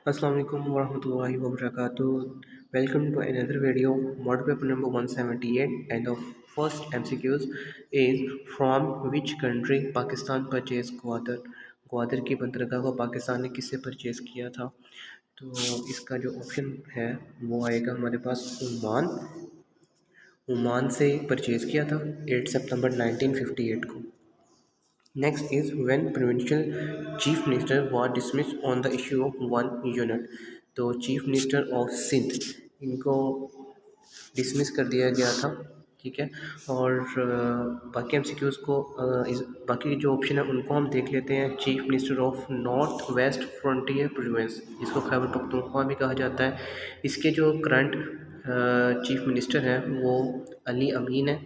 Assalamu alaikum warahmatullahi wabarakatuh. Welcome to another video, model paper number 178, and the first MCQs is from which country Pakistan purchased Gwadar. Gwadar की बंदरगाह को पाकिस्तान ने किससे purchase किया था? तो इसका जो ऑप्शन है वो आएगा हमारे पास ओमान से परचेज किया था 8 सितंबर 1958 को। Next is when provincial chief minister was dismissed on the issue of one unit। तो चीफ मिनिस्टर ऑफ सिंध इनको डिसमिस कर दिया गया था। ठीक है। और बाकी एमसीक्यूज़ को बाकी जो ऑप्शन है उनको हम देख लेते हैं। Chief minister of north west frontier province, जिसको खैबर पख्तूनख्वा भी कहा जाता है, इसके जो करंट चीफ मिनिस्टर हैं वो अली अमीन है।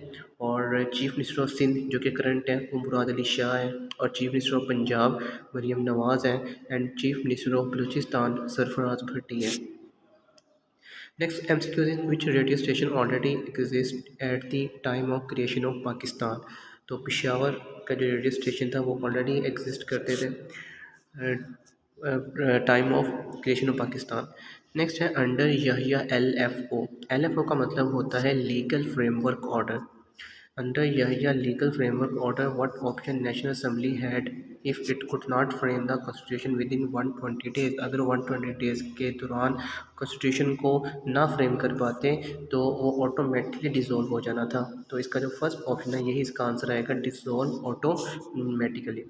और चीफ मिनिस्टर ऑफ सिंध जो कि करंट है वो मुराद अली शाह है। और chief minister of Punjab Maryam Nawaz हैं। And chief minister of Balochistan Sarfaraz Bhatti है। Next MCQ is which radio station already exists at the time of creation of Pakistan। तो पेशावर का जो रेडियो स्टेशन था वो ऑलरेडी एग्जिस्ट करते थे time of creation of Pakistan. Next है under Yahya L F O का मतलब होता है legal framework order. Under Yahya legal framework order what option national assembly had if it could not frame the constitution within 120 days. अगर 120 days के दौरान constitution को ना फ्रेम कर पाते तो वो ऑटोमेटिकली डिसॉल्व हो जाना था। तो इसका जो फर्स्ट ऑप्शन है यही इसका आंसर आएगा, dissolve automatically.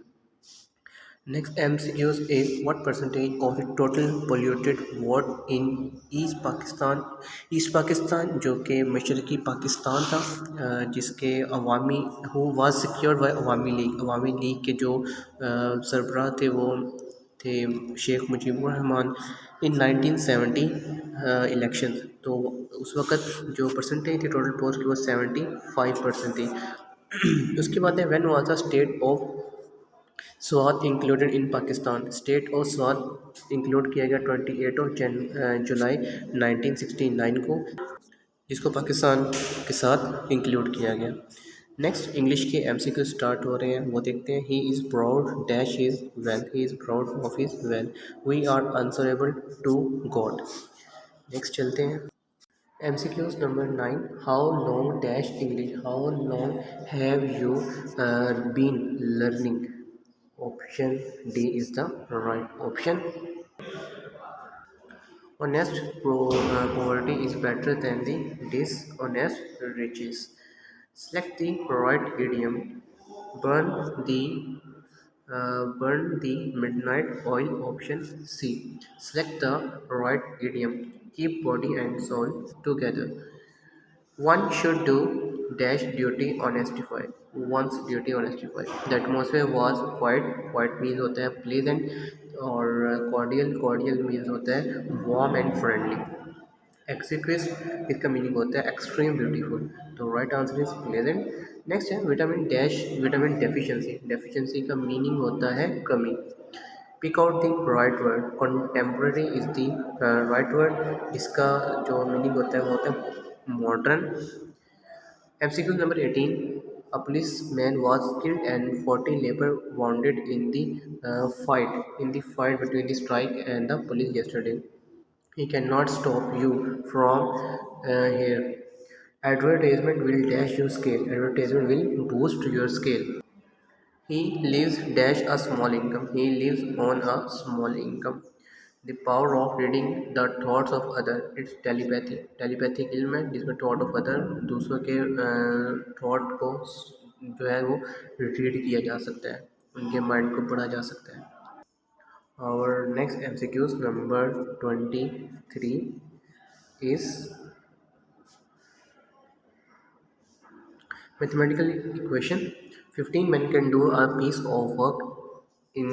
Next MCQs is what percentage of the total polluted water in East Pakistan. East Pakistan जो कि मशरक़ी पाकिस्तान था, जिसके Awami who was secured by Awami League के जो सरबराह थे वो थे शेख मुजीबुर रहमान इन 1970 इलेक्शन। तो उस वक़्त जो परसेंटेज थी टोटल पोस्ट की वो 75% थी। उसके बाद है when was the state of Swat included in Pakistan. State of Swat include किया गया 28 जुलाई 1969 को, जिसको पाकिस्तान के साथ इंक्लूड किया गया। नेक्स्ट इंग्लिश के एमसीक्यू स्टार्ट हो रहे हैं, वो देखते हैं। He is proud dash is well, he is proud of his well, we are answerable to God. Next चलते हैं। MCQs number 9, how long dash English, how long have you been learning? Option D is the right option. Honest poverty is better than the dishonest riches. Select the right idiom. Burn the burn the midnight oil. Option C. Select the right idiom. Keep body and soul together. One should do dash duty honestify, one's duty honestify. The atmosphere was quiet, quiet means होता है pleasant, और cordial means होता है warm and friendly। एक्सिक्विस्ट इसका meaning होता है extreme beautiful. तो right answer is pleasant. Next है vitamin dash vitamin deficiency. Deficiency का मीनिंग होता है कमी। Pick out the right word. Contemporary is the right word. इसका जो मीनिंग होता है वो होता है modern. MCQ number 18, a policeman was killed and 40 labor wounded in the fight between the strike and the police yesterday. He cannot stop you from here. Advertisement will dash your scale. Advertisement will boost your scale. He lives dash a small income. He lives on a small income. The power of reading the thoughts of other. It's telepathy. Telepathic इल्म है जिसमें thought of other, दूसरों के thought को जो है वो read किया जा सकता है, उनके माइंड को पढ़ा जा सकता है। Our next MCQs number 23 is mathematical equation. 15 men can do a piece of work in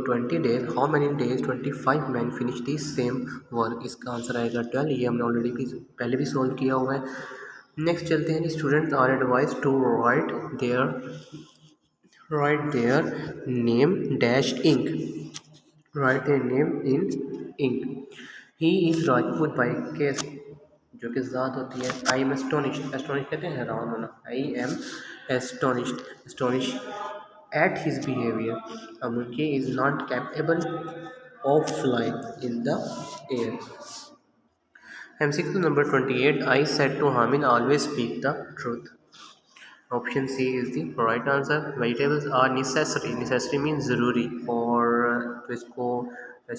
20 days. How many days 25 men finish the same work? इसका आंसर आएगा 12। ये हमने ऑलरेडी भी पहले भी सॉल्व किया हुआ है। नेक्स्ट चलते हैं। Students are advise to write their name dash ink. Write their name in ink. He is Rajput by case, जो कि ज़ात होती है। I am astonished. एस्टोनिश कहते हैं हैरान होना। I am astonished at his behaviour. अमुल्की is not capable of flying in the air. MCQ number 28. I said to Hamin, always speak the truth. Option C is the right answer. Vegetables are necessary. Necessary means ज़रूरी, और तो इसको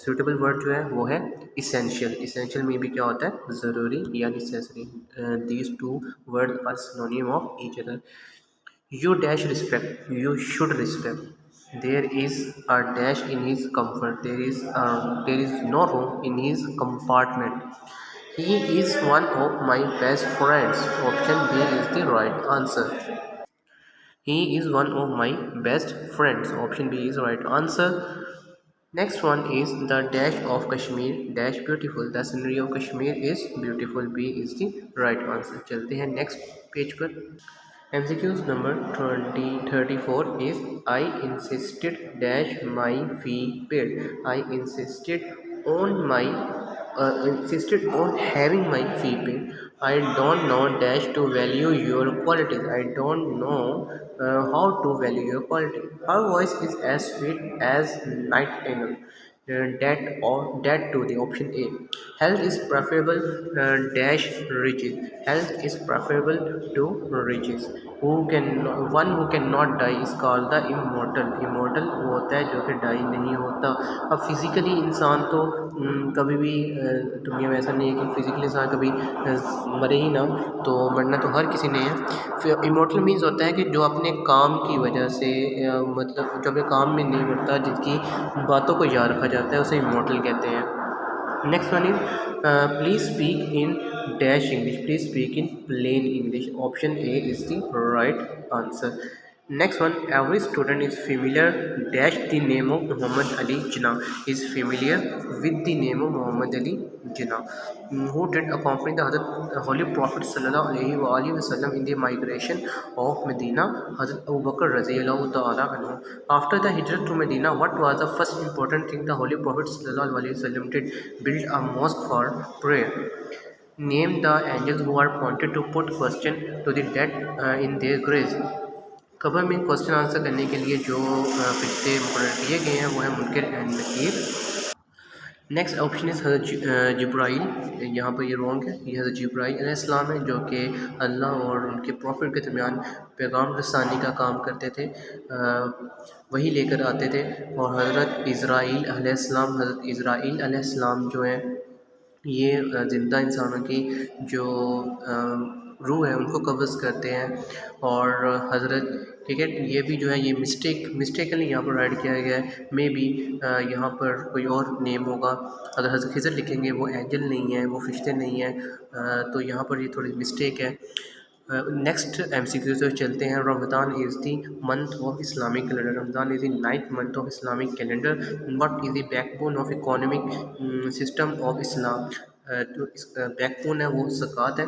suitable word जो है वो है essential. Essential में भी क्या होता है, ज़रूरी या necessary. These two words are synonym of each other. You dash respect. You should respect. There is a dash in his comfort. There is no room in his compartment. He is one of my best friends. Option B is the right answer. He is one of my best friends. Option B is right answer. Next one is the dash of Kashmir dash beautiful. The scenery of Kashmir is beautiful. B is the right answer. चलते हैं next page पर. MCQs number 2034 is I insisted dash my fee paid. I insisted on having my fee paid. I don't know dash to value your qualities. I don't know how to value your quality. Her voice is as sweet as nightingale. That to the option A. Health is preferable dash riches. Health is preferable to riches. One who cannot die is called the immortal. Immortal वो होता है जो कि die नहीं होता. अब physically इंसान तो कभी भी दुनिया में ऐसा नहीं है कि फिजिकली इंसान कभी मरे ही ना, तो मरना तो हर किसी ने है. फिर इमोर्टल मीन्स होता है कि जो अपने काम की वजह से मतलब जो अपने काम में नहीं मरता, जिसकी बातों को याद रखा जाता है, उसे इमोर्टल कहते हैं. Next one is please speak in dash English. Please speak in plain English. Option A is the right answer. Next one, every student is familiar dash the name of Muhammad Ali Jinnah. Is familiar with the name of Muhammad Ali Jinnah, who did accompany the Holy Prophet Sallallahu Alaihi Wasallam in the migration of Medina. Hazrat Abu Bakr Radhiyallahu Ta'ala anhu. After the hijrah to Medina, what was the first important thing the Holy Prophet Sallallahu Alaihi Wasallam did? Build a mosque for prayer. Name the angels who are appointed to put question to the dead in their graves. खबर में question answer करने के लिए जो फरिश्ते मुकर्रर किए गए हैं वो है मुनकर एंड नकीर. नेक्स्ट ऑप्शन इज़ हज़रत जिब्राइल. यहाँ पर ये रॉन्ग है. ये हज़रत जिब्राइल अलैहिस्सलाम है जो कि अल्लाह और उनके प्रॉफिट के दरमियान पैगाम रसानी का काम करते थे, वही लेकर आते थे. और हज़रत इज़राइल अलैहिस्सलाम जो है ये ज़िंदा इंसानों की जो रूह है उनको कब्ज़ करते हैं. और हज़रत, ठीक है, ये भी जो है ये मिस्टेकली यहाँ पर ऐड किया गया है. मे बी यहाँ पर कोई और नेम होगा. अगर हज़रत खिज़र लिखेंगे वो एंजल नहीं है, वो फरिश्ते नहीं है, तो यहाँ पर ये थोड़ी मिस्टेक है. नेक्स्ट MCQ से चलते हैं. Ramzan is the month of Islamic calendar. Ramzan is the 9th month of Islamic calendar. What is the backbone of economic system of Islam. तो बैकबोन है वो ज़कात है.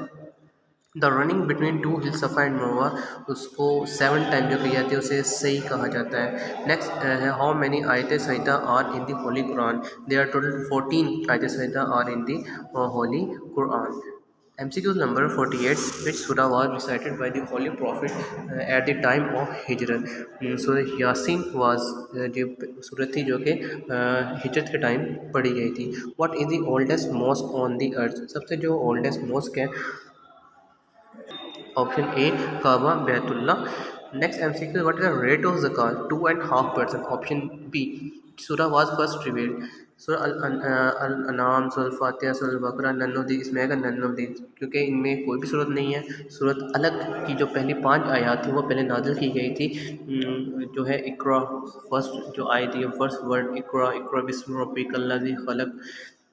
द रनिंग बिटवीन टू हिल सफ़ा एंड मरवा, उसको 7 टाइम जो की जाती है उसे सही कहा जाता है. नेक्स्ट है हाउ मैनी आयत सजदा are in the holy Quran. There are total 14 आयत सजदा are in the holy Quran. MCQ number 48. Which surah was recited by the Holy Prophet at the time of Hijrah? सूरह Yasin was जो सूरत थी जो कि हिजरत के टाइम पढ़ी गई थी. What is the oldest mosque on the earth? सबसे जो oldest mosque है, option A Kaaba Baitullah. Next MCQ, what is the rate of zakat? 2.5%. Option B surah was first revealed. Surah अल-अनाम, सूरह फातिहा, सूरह बकरा, नन ऑफ दीज. इसमें आएगा none of these क्योंकि इनमें कोई भी सूरत नहीं है. सूरत अलग की जो पहली 5 आयत थी वो पहले नाज़िल की गई थी, जो है इक़रा. फर्स्ट जो आई थी फर्स्ट वर्ड इक़रा, इक़रा बिस्मि रब्बिकल लज़ी खलक़.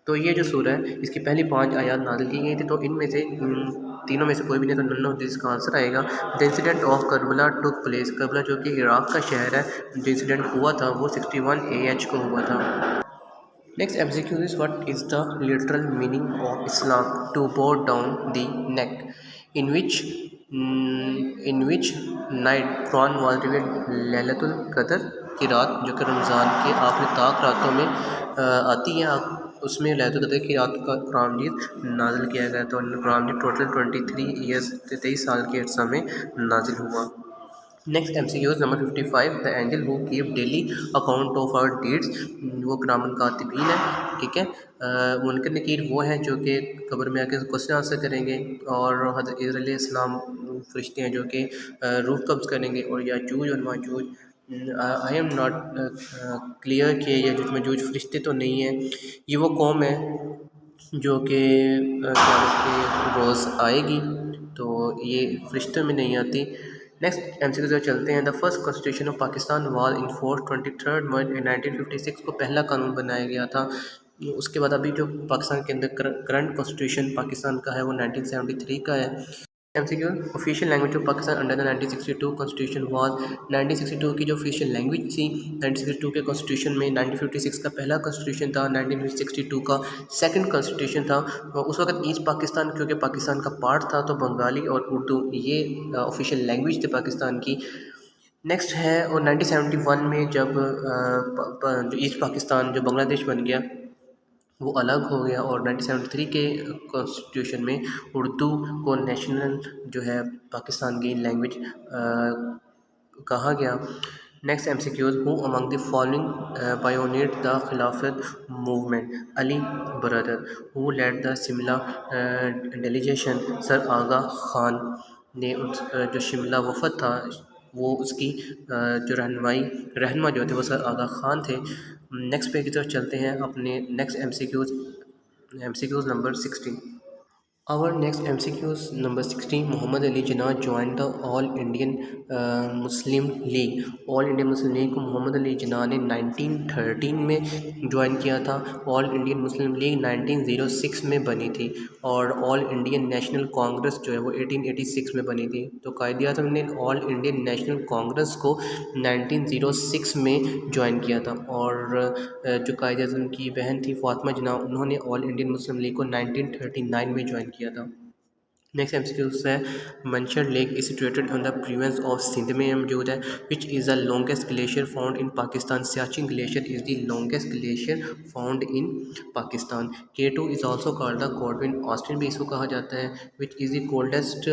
तो ये जो सूरह है इसकी पहली 5 आयत नाज़िल की गई थी. तो इनमें से तीनों में से कोई भी नहीं, तो नन ऑफ दिस का आंसर आएगा. The incident of Karbala took place. Karbala जो कि इराक़ का शहर है, जो इंसिडेंट हुआ था वो 61 AH को हुआ था. Next MCQ is what is the literal meaning of Islam? To bow down the neck. In which night Quran was revealed? लैलतुल कदर की रात, जो कि रमज़ान के आखिरी ताक रातों में आती है, उसमें लैलतुल कदर की रात का कुरान मजीद नाज़िल किया गया. तो कुरान मजीद टोटल 23 ईयर्स 23 साल के अर्सा में नाज़िल हुआ. Next MCQ number 55, the angel who keep daily account of our deeds. वो किरामन कातिबीन है, ठीक है। मुनकर नकीर वो हैं जो कि कब्र में आके क्वेश्चन आंसर करेंगे, और हज़रत इज़्राइल अलैहिस्सलाम फरिश्ते हैं जो कि रूह कब्ज़ करेंगे, और याजूज और Majuj I am not clear कि याजूज माजूज फरिश्ते तो नहीं हैं। ये वो कौम है जो कि क़यामत के रोज़ आएगी, तो ये फरिश्तों में नहीं आती। नेक्स्ट एमसीक्यू की तरफ चलते हैं। The first constitution of Pakistan was in force 23 मार्च 1956 को पहला कानून बनाया गया था। उसके बाद अभी जो पाकिस्तान के अंदर करंट कॉन्स्टिट्यूशन पाकिस्तान का है वो 1973 का है। MCQ, official language of Pakistan under the 1962 constitution was. 1962 की जो ऑफिशियल लैंग्वेज थी, 1962 के कॉन्स्टिट्यूशन में 1956 का पहला कॉन्स्टिट्यूशन था, 1962 का सेकंड कॉन्स्टिट्यूशन था। उस वक्त ईस्ट पाकिस्तान क्योंकि पाकिस्तान का पार्ट था, तो बंगाली और उर्दू ये ऑफिशियल लैंग्वेज थी पाकिस्तान की। नेक्स्ट है, और 1971 में जब जो ईस्ट पाकिस्तान जो बांग्लादेश बन गया वो अलग हो गया, और 1973 के कॉन्स्टिट्यूशन में उर्दू को नेशनल जो है पाकिस्तान की लैंग्वेज कहा गया। Next MCQs, who among the following pioneered the Khilafat movement. Ali brother. Who led the Shimla delegation. Sir Aga Khan ने जो शिमला वफद था वो उसकी जो रहनमा जो थे वो सर आगा खान थे। नेक्स्ट पे की तरफ चलते हैं अपने next MCQs number 16। Our next MCQs number 16, Muhammad Ali Jinnah joined the All Indian Muslim League। All Indian Muslim league को मोहम्मद अली जिन्ना ने 1913 में ज्वाइन किया था। ऑल इंडियन मुस्लिम लीग 1906 में बनी थी, और ऑल इंडियन नेशनल कांग्रेस जो है वो 1886 में बनी थी। तो कायदे आज़म ने ऑल इंडियन नेशनल कांग्रेस को 1906 में ज्वाइन किया था, और जो कायदे आज़म की बहन थी फातिमा जिन्ना, उन्होंने ऑल इंडियन मुस्लिम लीग को 1939 में ज्वाइन किया था। नेक्स्ट एमसीक्यू है, Manchar lake is situated on the province of Sindh में मौजूद है। Which is the longest glacier found in Pakistan. Siachen glacier is the longest glacier found in Pakistan. K2 is also called the Godwin Austen भी इसको कहा जाता है। Which is the coldest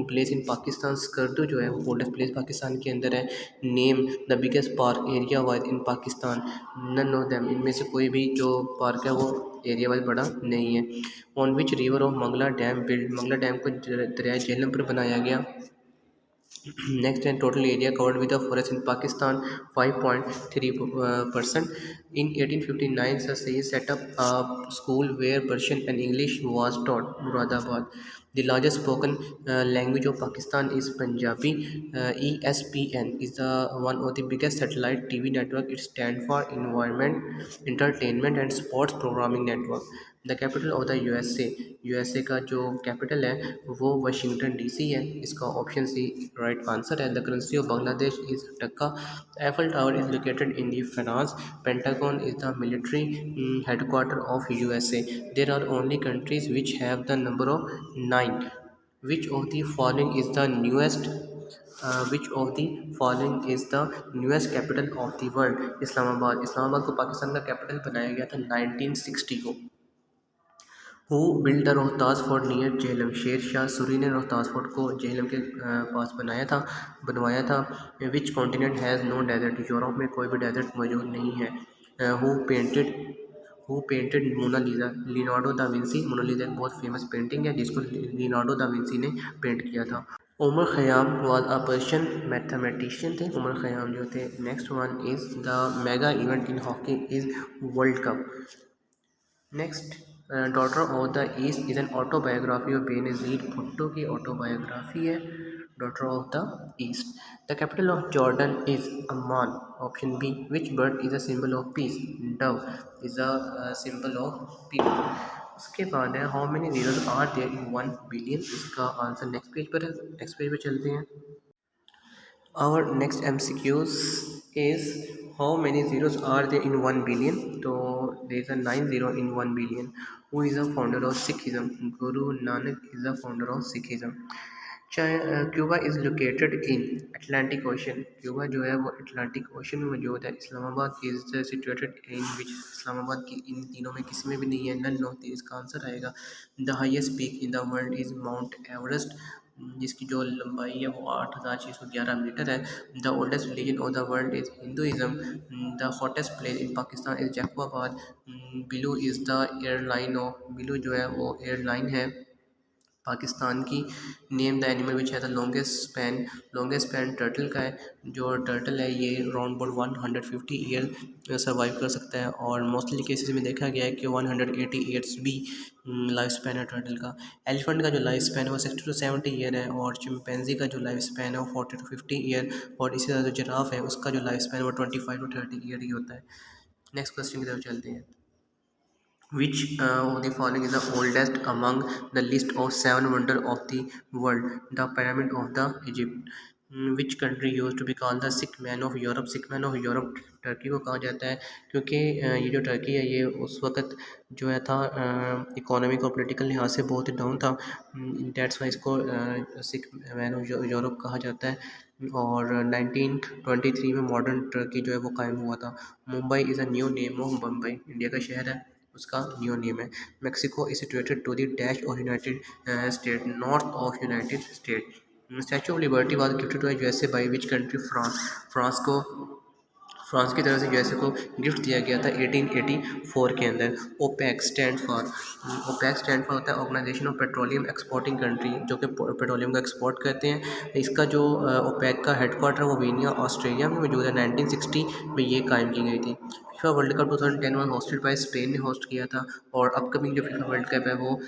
place in Pakistan. Skardu जो है वो कोल्डेस्ट प्लेस पाकिस्तान के अंदर है। Name the biggest park area wise in Pakistan. None of them, इनमें से कोई भी जो पार्क है वो एरिया वाइज बड़ा नहीं है। On which river of Mangla dam build. Mangla dam को दरिया झेलम पर बनाया गया। नेक्स्ट है, total area covered with the forest in Pakistan 5.3%। In 1859 sir Syed set up a school where Persian and English was taught. Moradabad. The largest spoken language of Pakistan is Punjabi. ESPN is the one of the biggest satellite TV network. It stands for Environment, Entertainment and Sports Programming Network. The capital of the USA का जो capital है वो Washington DC है। इसका option C right answer है। The currency of Bangladesh is taka. Eiffel tower is located in the France. Pentagon is the military headquarter of USA। There are only countries which have the number of 9। Which of the following is the newest which of the following is the newest capital of the world. Islamabad को पाकिस्तान का capital बनाया गया था 1960 को। Who build the Rohtas fort near Jhelum. Sher Shah Suri ने Rohtas fort को झेलम के पास बनवाया था। Which continent has no desert. Europe में कोई भी डेजर्ट मौजूद नहीं है। Who painted Mona Lisa. Leonardo da Vinci. Mona Lisa एक बहुत फेमस पेंटिंग है जिसको लियोनार्डो दा विंसी ने पेंट किया था। Omar Khayyam was a Persian mathematician थे। उमर ख़याम जो थे। Next one is the mega event in hockey is World Cup. Next, Daughter of the East is an autobiography of Benazir Bhutto की autobiography है Daughter of the East. The capital of Jordan is Amman. Option B. Which bird is a symbol of peace. Dove is a symbol of peace. उसके बाद है, how many zeros are there in 1 billion. इसका answer next page पर है। Next page पर चलते हैं। Our next MCQs is, how many zeros are there in 1 billion? So there is a 9 zero in 1 billion. Who is the founder of Sikhism? Guru Nanak is the founder of Sikhism. Cuba is located in Atlantic ocean. Cuba जो है वो Atlantic ocean में मौजूद है। Islamabad is situated in विच। इस्लामाबाद की इन तीनों में किसी में भी नहीं है। नन ऑफ द, इसका आंसर आएगा। The highest peak in the world is mount Everest. जिसकी जो लंबाई है वो 8611 मीटर है। The oldest religion of the world is Hinduism. The hottest place in Pakistan is Jacobabad. बिलू इज़ द एयरलाइन ऑफ बिलू जो है वो एयरलाइन है पाकिस्तान की। नेम द एनिमल विच है द लॉन्गेस्ट स्पैन टर्टल का है। जो टर्टल है ये अराउंड अबाउट 150 ईयर सर्वाइव कर सकता है और मोस्टली केसेस में देखा गया है कि 180 ईयर्स भी लाइफ स्पैन है टर्टल का। एलिफेंट का जो लाइफ स्पैन है वो 60 to 70 ईयर है और चिंपैंजी का जो लाइफ स्पैन है वो 40 to 50 ईयर और इसी तरह जो जिराफ है उसका जो लाइफ स्पैन है वो 25 to 30 ईयर ही होता है। नेक्स्ट क्वेश्चन की तरफ चलते हैं। Which of the following is the oldest among the list of seven wonders of the world? The Pyramid of the Egypt. Which country used to be called the sick man of Europe? Sick man of Europe Turkey को कहा जाता है क्योंकि ये जो Turkey है ये उस वक्त जो है था इकोनॉमिक और पॉलिटिकल लिहाज से बहुत ही डाउन था। डेट्स वाई इसको सिक मैन ऑफ यूरोप कहा जाता है। और 1923 में मॉडर्न टर्की जो है वो कायम हुआ था। Mumbai is a new name of Bombay, India का शहर है उसका न्यू नेम है। Mexico is situated to the dash of United State, north of United State. Statue of Liberty was gifted to USA by which country? France को France की तरफ से USA को गिफ्ट दिया गया था 1884 के अंदर। ओपेक स्टैंड फॉर होता है organisation of petroleum exporting country, जो कि पेट्रोलियम का एक्सपोर्ट करते हैं। इसका जो ओपेक का हेडक्वार्टर है वो वीनिया ऑस्ट्रेलिया में मौजूद है। 1960 में ये कायम की गई थी। फीफा वर्ल्ड कप 2010 में होस्टेड बाय स्पेन ने होस्ट किया था और अपकमिंग जो फीफा वर्ल्ड कप है वो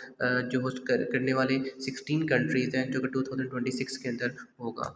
जो होस्ट करने वाले 16 कंट्रीज़ हैं जो कि 2026 के अंदर होगा।